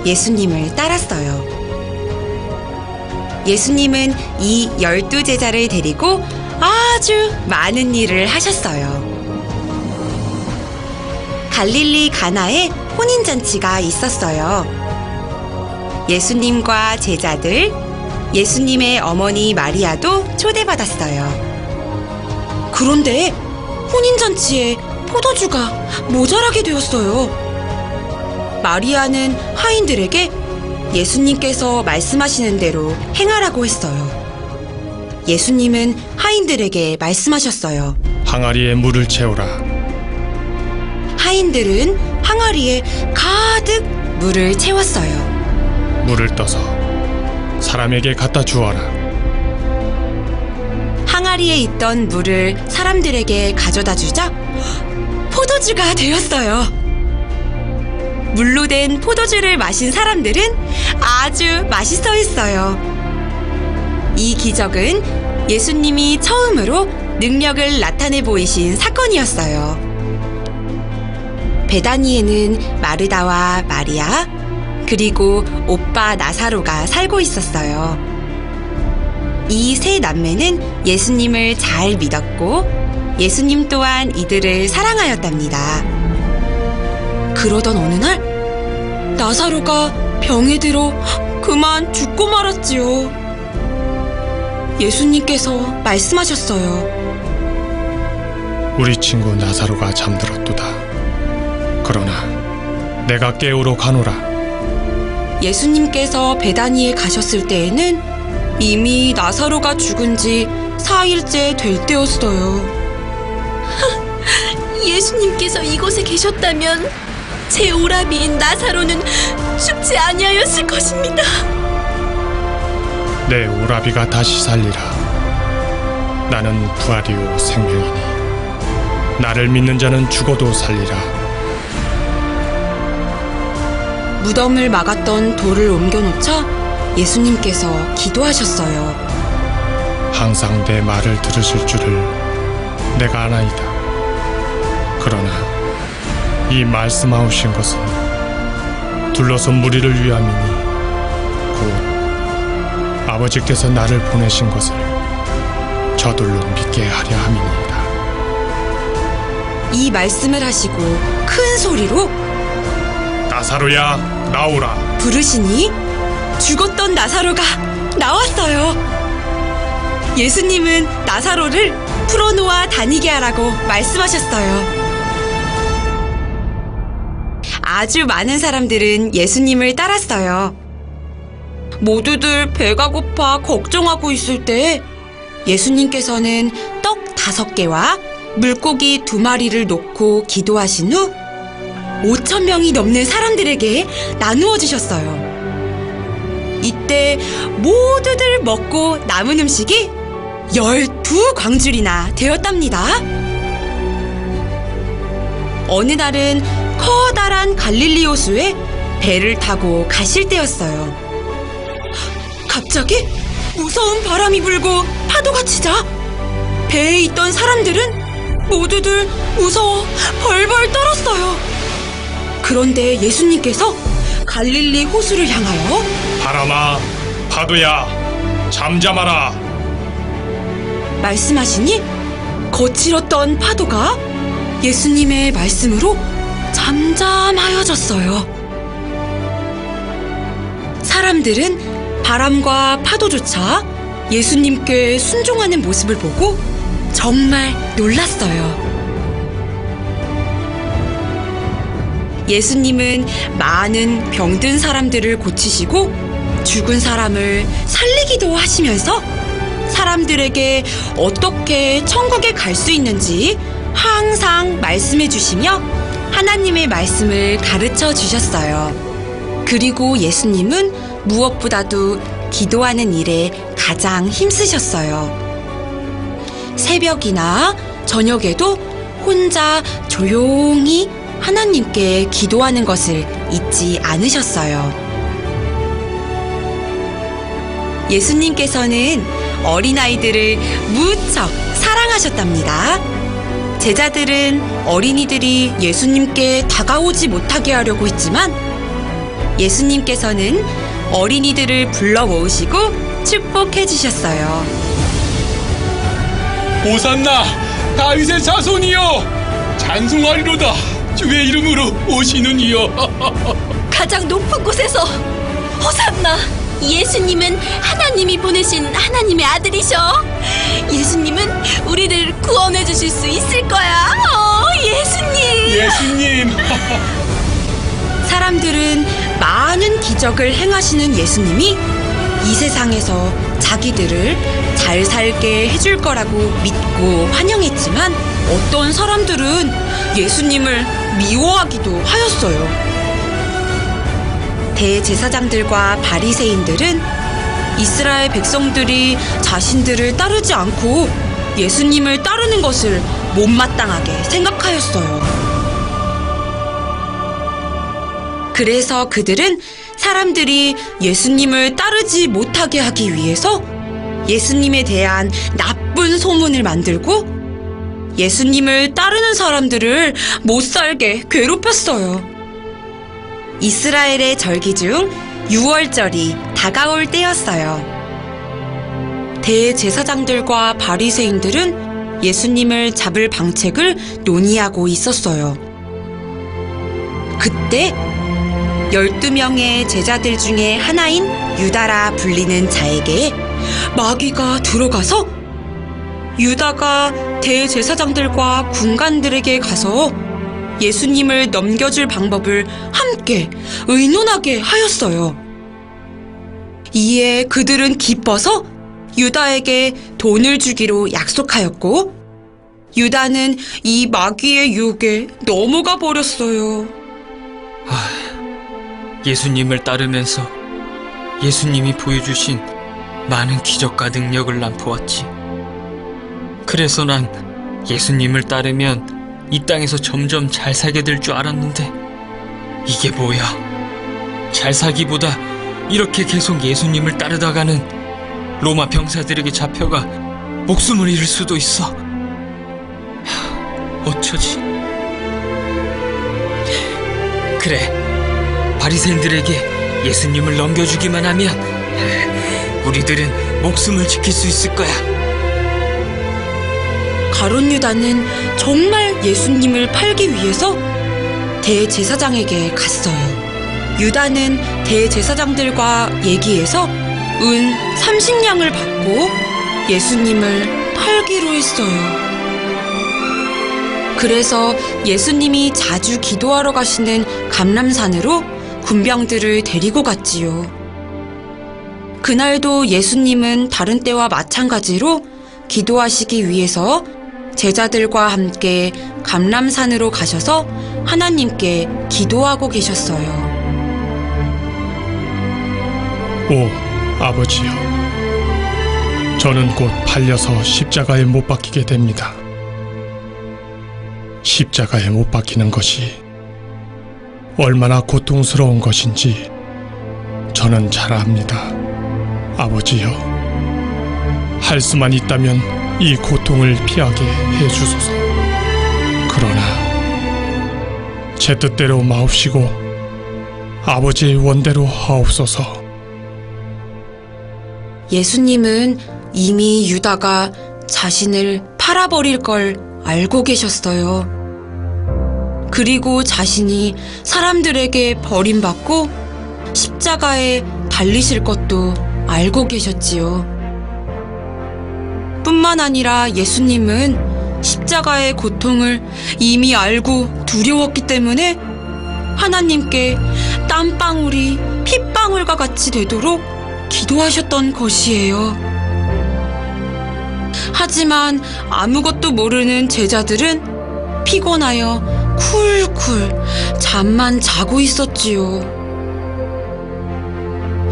예수님을 따랐어요. 예수님은 이 12제자를 데리고 아주 많은 일을 하셨어요. 갈릴리 가나에 혼인잔치가 있었어요. 예수님과 제자들, 예수님의 어머니 마리아도 초대받았어요. 그런데 혼인잔치에 포도주가 모자라게 되었어요. 마리아는 하인들에게 예수님께서 말씀하시는 대로 행하라고 했어요. 예수님은 하인들에게 말씀하셨어요. 항아리에 물을 채우라. 하인들은 항아리에 가득 물을 채웠어요. 물을 떠서 사람에게 갖다 주어라. 항아리에 있던 물을 사람들에게 가져다 주자 포도주가 되었어요. 물로 된 포도주를 마신 사람들은 아주 맛있어 했어요. 이 기적은 예수님이 처음으로 능력을 나타내 보이신 사건이었어요. 베다니에는 마르다와 마리아, 그리고 오빠 나사로가 살고 있었어요. 이 세 남매는 예수님을 잘 믿었고 예수님 또한 이들을 사랑하였답니다. 그러던 어느 날 나사로가 병에 들어 그만 죽고 말았지요. 예수님께서 말씀하셨어요. 우리 친구 나사로가 잠들었도다. 그러나 내가 깨우러 가노라. 예수님께서 베다니에 가셨을 때에는 이미 나사로가 죽은 지 4일째 될 때였어요. 예수님께서 이곳에 계셨다면 제 오라비인 나사로는 죽지 아니하였을 것입니다. 내 오라비가 다시 살리라. 나는 부활이요 생명이니 나를 믿는 자는 죽어도 살리라. 무덤을 막았던 돌을 옮겨놓자 예수님께서 기도하셨어요. 항상 내 말을 들으실 줄을 내가 아나이다. 그러나 이 말씀하오신 것은 둘러선 무리를 위함이니 곧 아버지께서 나를 보내신 것을 저들로 믿게 하려 함이니이다. 이 말씀을 하시고 큰 소리로 나사로야 나오라 부르시니 죽었던 나사로가 나왔어요. 예수님은 나사로를 풀어놓아 다니게 하라고 말씀하셨어요. 아주 많은 사람들은 예수님을 따랐어요. 모두들 배가 고파 걱정하고 있을 때 예수님께서는 떡 5개와 물고기 2마리를 놓고 기도하신 후 5,000명이 넘는 사람들에게 나누어 주셨어요. 이때 모두들 먹고 남은 음식이 12광줄이나 되었답니다. 어느 날은 커다란 갈릴리 호수에 배를 타고 가실 때였어요. 갑자기 무서운 바람이 불고 파도가 치자 배에 있던 사람들은 모두들 무서워 벌벌 떨었어요. 그런데 예수님께서 갈릴리 호수를 향하여 바람아 파도야 잠잠하라 말씀하시니 거칠었던 파도가 예수님의 말씀으로 잠잠하여졌어요. 사람들은 바람과 파도조차 예수님께 순종하는 모습을 보고 정말 놀랐어요. 예수님은 많은 병든 사람들을 고치시고 죽은 사람을 살리기도 하시면서 사람들에게 어떻게 천국에 갈 수 있는지 항상 말씀해 주시며 하나님의 말씀을 가르쳐 주셨어요. 그리고 예수님은 무엇보다도 기도하는 일에 가장 힘쓰셨어요. 새벽이나 저녁에도 혼자 조용히 하나님께 기도하는 것을 잊지 않으셨어요. 예수님께서는 어린아이들을 무척 사랑하셨답니다. 제자들은 어린이들이 예수님께 다가오지 못하게 하려고 했지만 예수님께서는 어린이들을 불러 모으시고 축복해 주셨어요. 호산나 다윗의 자손이여 찬송하리로다 주의 이름으로 오시는 이여. 가장 높은 곳에서 호산나! 예수님은 하나님이 보내신 하나님의 아들이셔. 예수님은 우리를 구원해 주실 수 있을 거야. 예수님. 사람들은 많은 기적을 행하시는 예수님이 이 세상에서 자기들을 잘 살게 해줄 거라고 믿고 환영했지만 어떤 사람들은 예수님을 미워하기도 하였어요. 대제사장들과 바리새인들은 이스라엘 백성들이 자신들을 따르지 않고 예수님을 따르는 것을 못마땅하게 생각하였어요. 그래서 그들은 사람들이 예수님을 따르지 못하게 하기 위해서 예수님에 대한 나쁜 소문을 만들고 예수님을 따르는 사람들을 못살게 괴롭혔어요. 이스라엘의 절기 중 유월절이 다가올 때였어요. 대제사장들과 바리새인들은 예수님을 잡을 방책을 논의하고 있었어요. 그때 12명의 제자들 중에 하나인 유다라 불리는 자에게 마귀가 들어가서 유다가 대제사장들과 군관들에게 가서 예수님을 넘겨줄 방법을 함께 의논하게 하였어요. 이에 그들은 기뻐서 유다에게 돈을 주기로 약속하였고 유다는 이 마귀의 유혹에 넘어가 버렸어요. 예수님을 따르면서 예수님이 보여주신 많은 기적과 능력을 난 보았지. 그래서 난 예수님을 따르면 이 땅에서 점점 잘 살게 될 줄 알았는데 이게 뭐야? 잘 살기보다 이렇게 계속 예수님을 따르다가는 로마 병사들에게 잡혀가 목숨을 잃을 수도 있어. 어쩌지? 그래, 바리새인들에게 예수님을 넘겨주기만 하면 우리들은 목숨을 지킬 수 있을 거야. 가룟 유다는 정말 예수님을 팔기 위해서 대제사장에게 갔어요. 유다는 대제사장들과 얘기해서 은 30냥을 받고 예수님을 팔기로 했어요. 그래서 예수님이 자주 기도하러 가시는 감람산으로 군병들을 데리고 갔지요. 그날도 예수님은 다른 때와 마찬가지로 기도하시기 위해서 제자들과 함께 감람산으로 가셔서 하나님께 기도하고 계셨어요. 오 아버지여, 저는 곧 팔려서 십자가에 못 박히게 됩니다. 십자가에 못 박히는 것이 얼마나 고통스러운 것인지 저는 잘 압니다. 아버지여, 할 수만 있다면 이 고통을 피하게 해주소서. 그러나 제 뜻대로 마옵시고 아버지의 원대로 하옵소서. 예수님은 이미 유다가 자신을 팔아버릴 걸 알고 계셨어요. 그리고 자신이 사람들에게 버림받고 십자가에 달리실 것도 알고 계셨지요. 뿐만 아니라 예수님은 십자가의 고통을 이미 알고 두려웠기 때문에 하나님께 땀방울이 핏방울과 같이 되도록 기도하셨던 것이에요. 하지만 아무것도 모르는 제자들은 피곤하여 쿨쿨 잠만 자고 있었지요.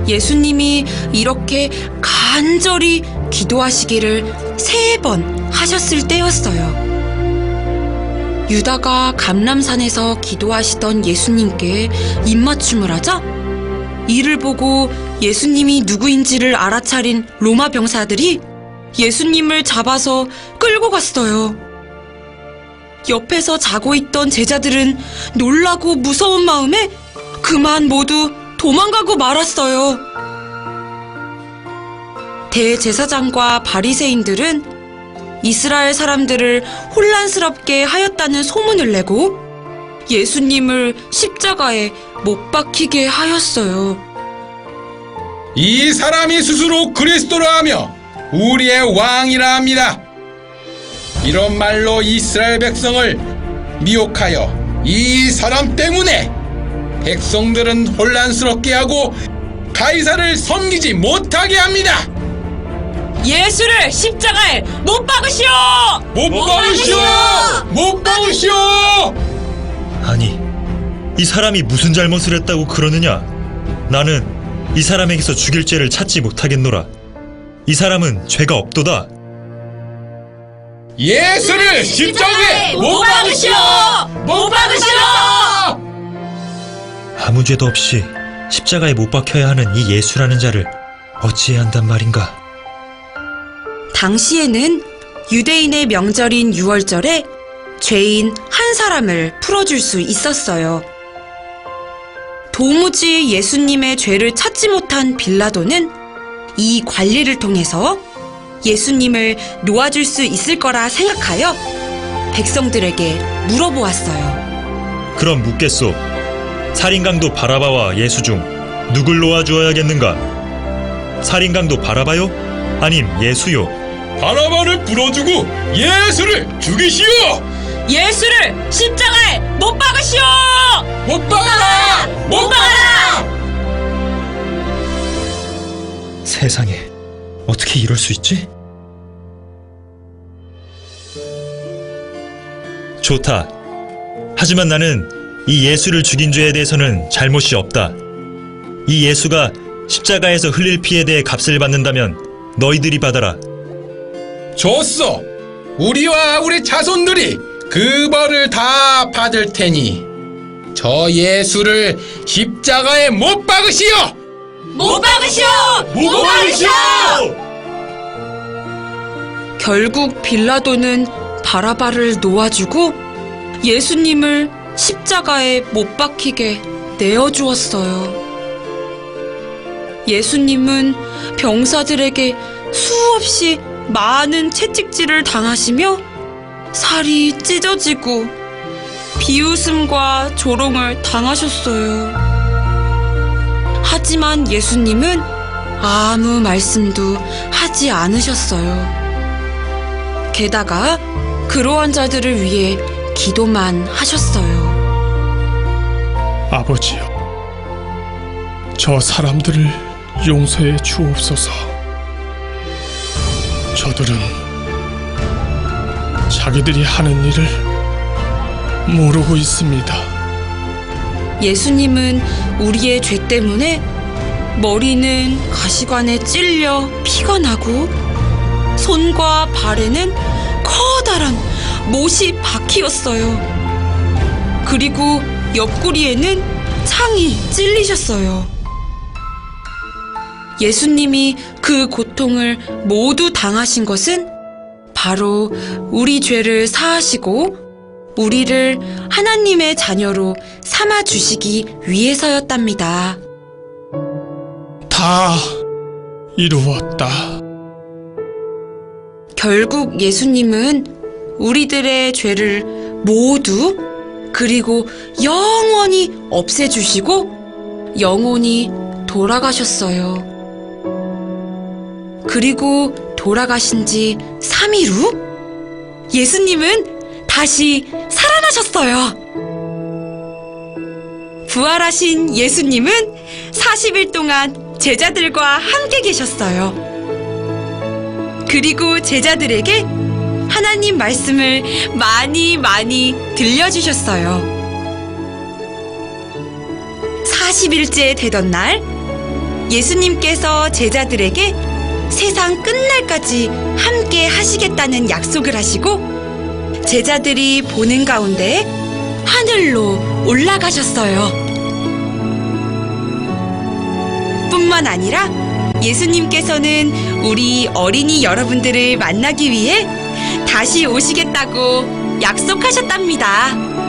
예수님이 이렇게 간절히 기도하시기를 3번 하셨을 때였어요. 유다가 감람산에서 기도하시던 예수님께 입맞춤을 하자 이를 보고 예수님이 누구인지를 알아차린 로마 병사들이 예수님을 잡아서 끌고 갔어요. 옆에서 자고 있던 제자들은 놀라고 무서운 마음에 그만 모두 도망가고 말았어요. 대제사장과 바리새인들은 이스라엘 사람들을 혼란스럽게 하였다는 소문을 내고 예수님을 십자가에 못 박히게 하였어요. 이 사람이 스스로 그리스도라 하며 우리의 왕이라 합니다. 이런 말로 이스라엘 백성을 미혹하여 이 사람 때문에 백성들은 혼란스럽게 하고 가이사를 섬기지 못하게 합니다. 예수를 십자가에 못 박으시오! 못 박으시오! 못 박으시오! 아니, 이 사람이 무슨 잘못을 했다고 그러느냐? 나는 이 사람에게서 죽일 죄를 찾지 못하겠노라. 이 사람은 죄가 없도다. 예수를 십자가에 못 박으시오! 못 박으시오! 아무 죄도 없이 십자가에 못 박혀야 하는 이 예수라는 자를 어찌해야 한단 말인가? 당시에는 유대인의 명절인 유월절에 죄인 한 사람을 풀어줄 수 있었어요. 도무지 예수님의 죄를 찾지 못한 빌라도는 이 관리를 통해서 예수님을 놓아줄 수 있을 거라 생각하여 백성들에게 물어보았어요. 그럼 묻겠소. 살인강도 바라바와 예수 중 누굴 놓아주어야겠는가? 살인강도 바라바요? 아님 예수요? 바라바를 풀어주고 예수를 죽이시오! 예수를 십자가에 못 박으시오! 못 박아라! 못 박아라! 세상에, 어떻게 이럴 수 있지? 좋다. 하지만 나는 이 예수를 죽인 죄에 대해서는 잘못이 없다. 이 예수가 십자가에서 흘릴 피에 대해 값을 받는다면 너희들이 받아라. 좋소. 우리와 우리 자손들이 그 벌을 다 받을 테니 저 예수를 십자가에 못 박으시오! 못 박으시오! 못 박으시오! 결국 빌라도는 바라바를 놓아주고 예수님을 십자가에 못 박히게 내어주었어요. 예수님은 병사들에게 수없이 많은 채찍질을 당하시며 살이 찢어지고 비웃음과 조롱을 당하셨어요. 하지만 예수님은 아무 말씀도 하지 않으셨어요. 게다가 그러한 자들을 위해 기도만 하셨어요. 아버지여, 저 사람들을 용서해 주옵소서. 저들은 자기들이 하는 일을 모르고 있습니다. 예수님은 우리의 죄 때문에 머리는 가시관에 찔려 피가 나고 손과 발에는 커다란 못이 박히었어요. 그리고 옆구리에는 창이 찔리셨어요. 예수님이 그 고통을 모두 당하신 것은 바로 우리 죄를 사하시고 우리를 하나님의 자녀로 삼아 주시기 위해서였답니다. 다 이루었다. 결국 예수님은 우리들의 죄를 모두 그리고 영원히 없애주시고 영원히 돌아가셨어요. 그리고 돌아가신 지 3일 후 예수님은 다시 살아나셨어요. 부활하신 예수님은 40일 동안 제자들과 함께 계셨어요. 그리고 제자들에게 하나님 말씀을 많이 들려주셨어요. 40일째 되던 날 예수님께서 제자들에게 세상 끝날까지 함께 하시겠다는 약속을 하시고 제자들이 보는 가운데 하늘로 올라가셨어요. 뿐만 아니라 예수님께서는 우리 어린이 여러분들을 만나기 위해 다시 오시겠다고 약속하셨답니다.